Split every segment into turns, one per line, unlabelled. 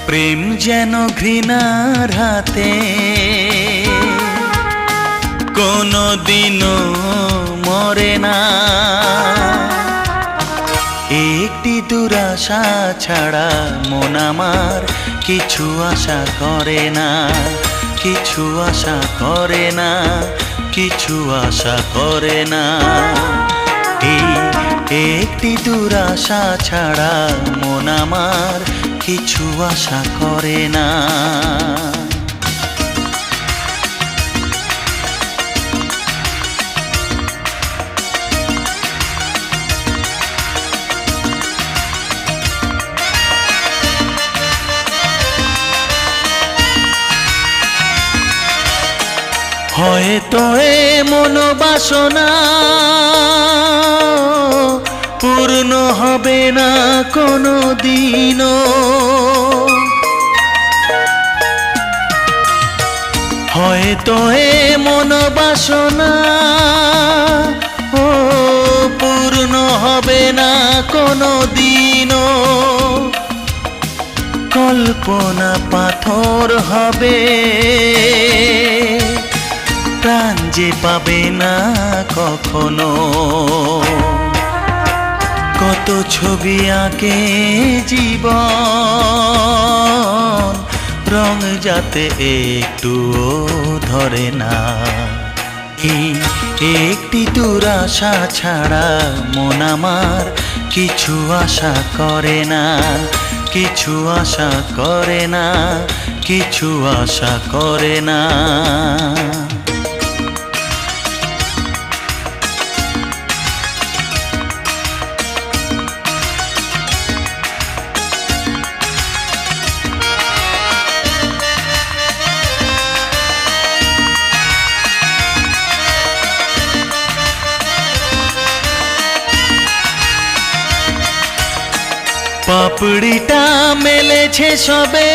প্রেম যেন ঘৃণার হাতে, কোনো দিনও মরে না। একটি দুরাশা ছাড়া মন আমার কিছু আশা করে না, কিছু আশা করে না, কিছু আশা করে না। এই একটি দুরাশা ছাড়া মন আমার কিছু আশা করে না। হয়তো এ মনোবাসনা পূর্ণ হবে না কোনো দিনও, হয়তো এ মনোবাসনা পূর্ণ হবে না কোনো দিনও। কল্পনা পাথর হবে, প্রাণ যে পাবে না কখনো। কত ছবি আঁকে জীবন, রং যাতে একটুও ধরে না। একটি দুরাশা ছাড়া মন আমার কিছু আশা করে না, কিছু আশা করে না, কিছু আশা করে না। পাপড়িটা মেলেছে সবে,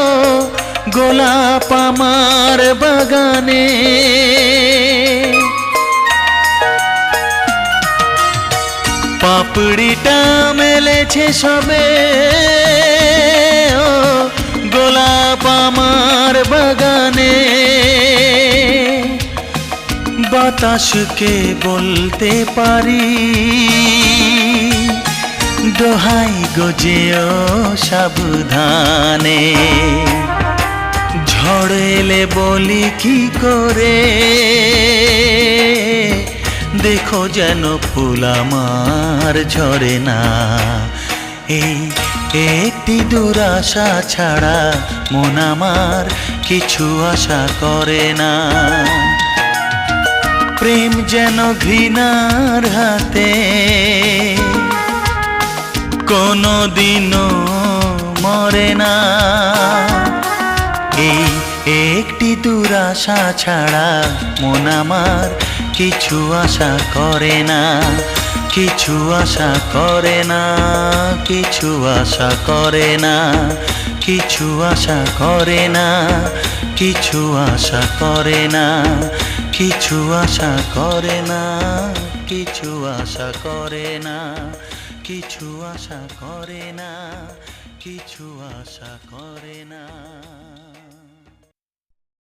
ও গোলাপ আমার বাগানে। পাপড়িটা মেলেছে সবে, ও গোলাপ আমার বাগানে। বাতাসকে বলতে পারি, দোহাই গজেও সাবধানে। ঝড় এলে বলি কি করে, দেখো যেন ফুল আমার ঝরে না। এই একটি দুরাশা ছাড়া মন আমার কিছু আশা করে না। প্রেম যেন ঘৃণার হাতে, কোনো দিনও মরে না। এই একটি দুরাশা ছাড়া মন আমার কিছু আশা করে না, কিছু আশা করে না, কিছু আশা করে না, কিছু আশা করে না, কিছু আশা করে না, কিছু আশা করে না, কিছু আশা করে না, কিছু আশা করে না, কিছু আশা করে না।